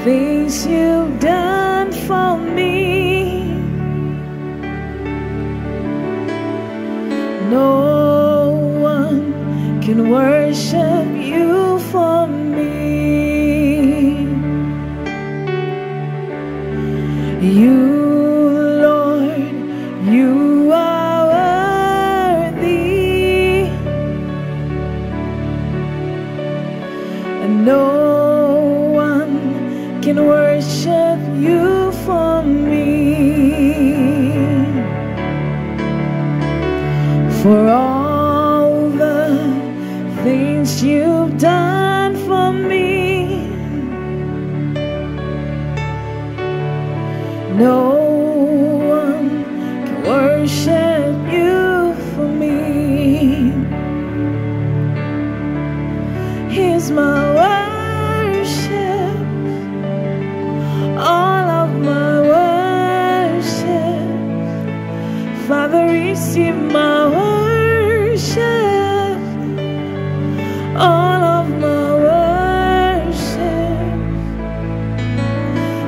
things you've done for me. No one can worship you for me. You, Lord, you are worthy, and no one can worship you for me. For all the things you've done for me, no one can worship you for me. Here's my worship, all of my worship. Father, receive my worship, all of my worship.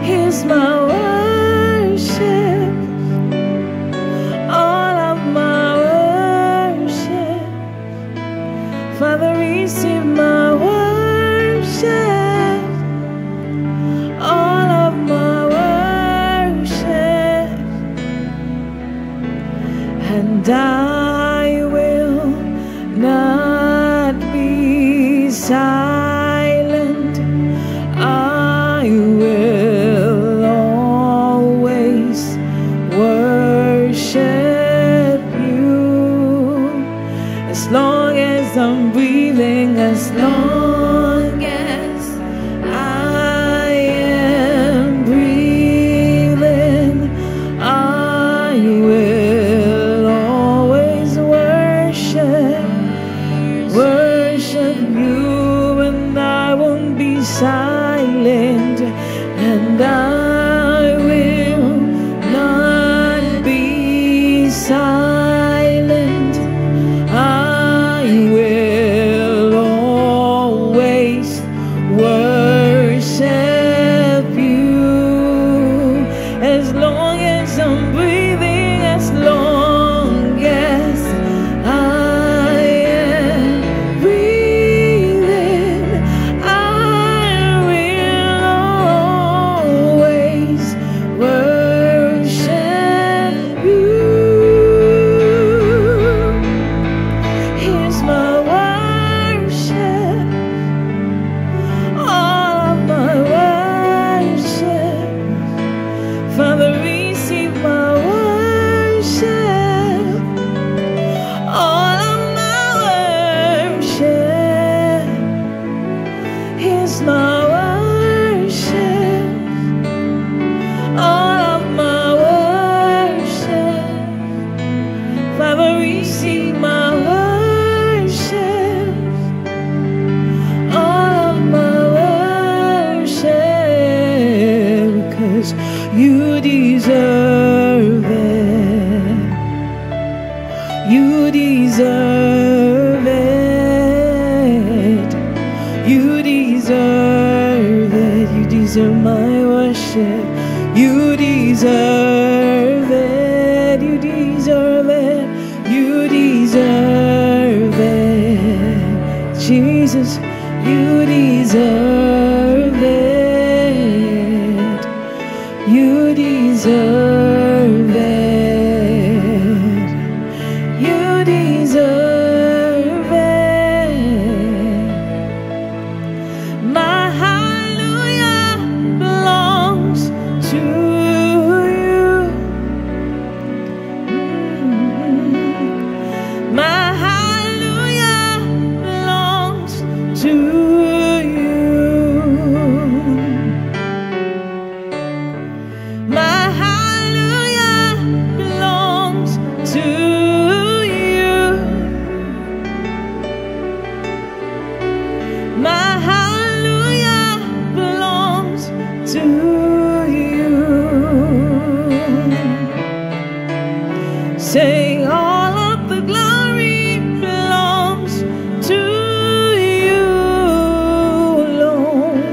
Here's my worship, all of my worship. Father, receive my worship, all of my worship. And I will not be silent. I will always worship you. As long as I'm breathing, as long as I am breathing, I will always worship you, and I won't be silent, and I will not be silent. I will always worship you, as long as I'm breathing, as long as I am breathing, I will always worship you. Here's my worship, all of my worship. Father, receive my worship, all of my worship. Here's my worship, all of my worship. Father, receive my worship, all of my worship, 'cause you deserve it. You deserve it. You deserve it. You deserve my worship. You deserve it. You deserve it. You deserve it. Jesus, you deserve it. You deserve it. You deserve it. My hallelujah belongs to you. My hallelujah belongs to you. My hallelujah belongs to you. My hallelujah belongs to you. Say, all of the glory belongs to you alone.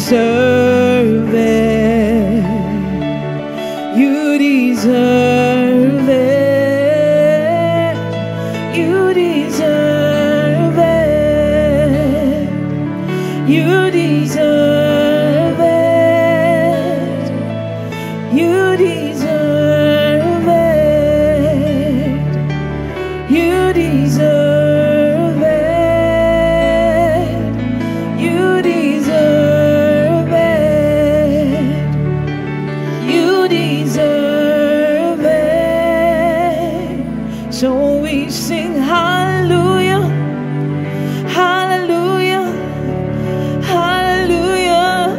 deserve it. You deserve it. You deserve it. You deserve it. You deserve it. You deserve it. You deserve it. You deserve it. So we sing hallelujah, hallelujah, hallelujah,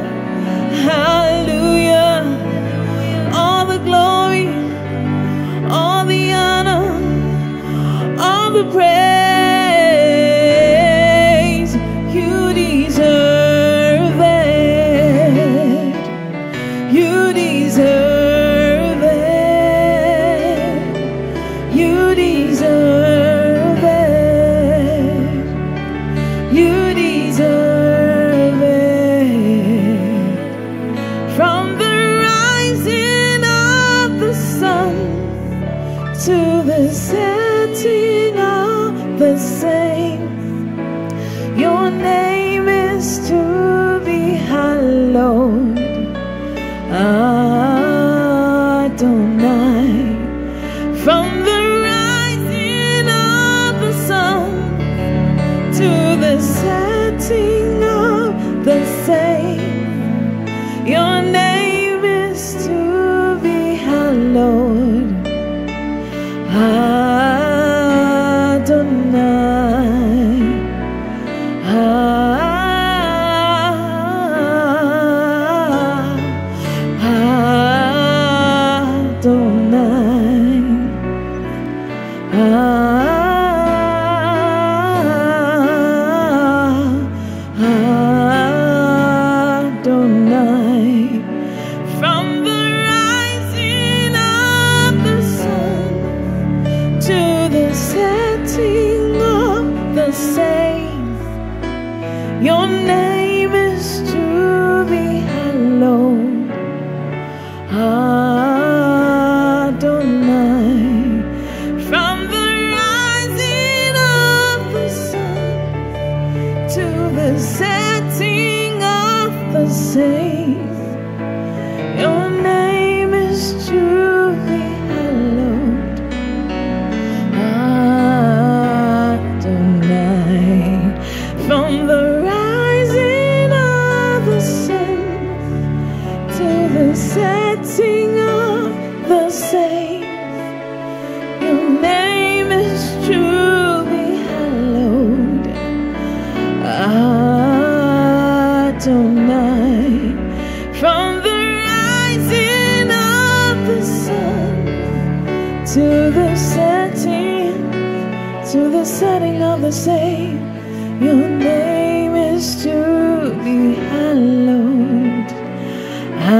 hallelujah. All the glory, all the honor, all the praise. You deserve it. You deserve it. You deserve it. You deserve it. From the rising of the sun to the setting of the same, your name is to be hallowed, Adonai. From the rising of the sun to the setting of the same, your name is to be hallowed, Adonai, Adonai. From the rising of the sun to the setting of the same, your name is to be hallowed, Adonai. From the rising of the sun to the setting of the same, your name is to be hallowed, Adonai. From the rising of the sun to the setting of the same, your name is to be hallowed, Adonai. From the rising of the sun to the setting of the same, your name is to be hallowed, Adonai,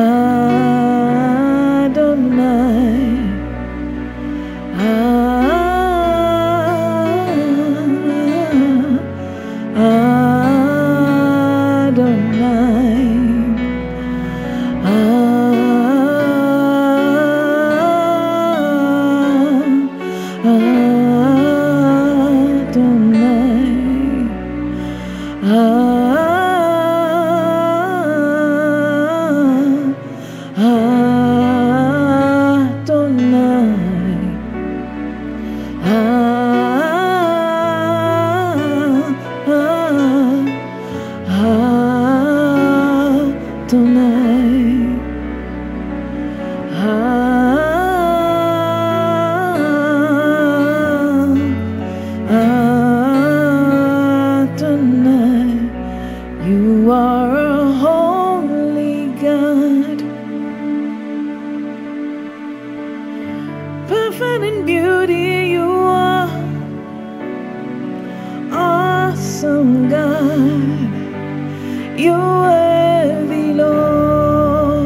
Adonai, you are a holy God, perfect in beauty. You are awesome God. You're worthy, Lord.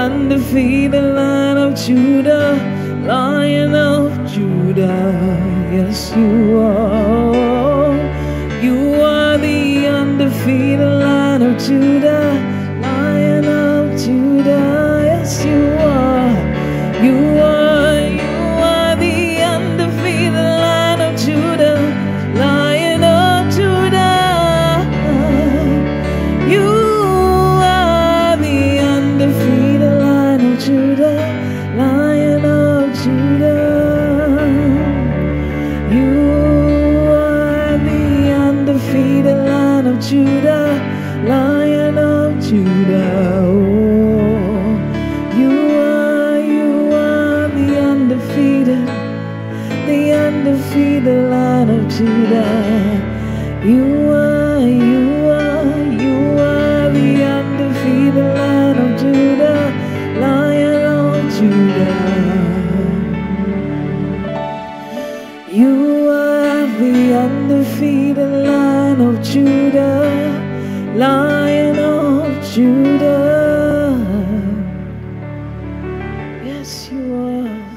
undefeated Lion of Judah, Lion of Judah. Yes, you are. You are the undefeated Lion of Judah, Lion of Judah. Yes, you are. You are the undefeated Lion of Judah, Lion of Judah. You are the undefeated Lion of Judah, Lion of Judah. You are the undefeated Lion of Judah, Lion of Judah. Oh, you are the undefeated Lion of Judah. You are the undefeated Lion of Judah, Lion of Judah. You are the undefeated Lion of Judah, Lion of Judah. Yes, you are.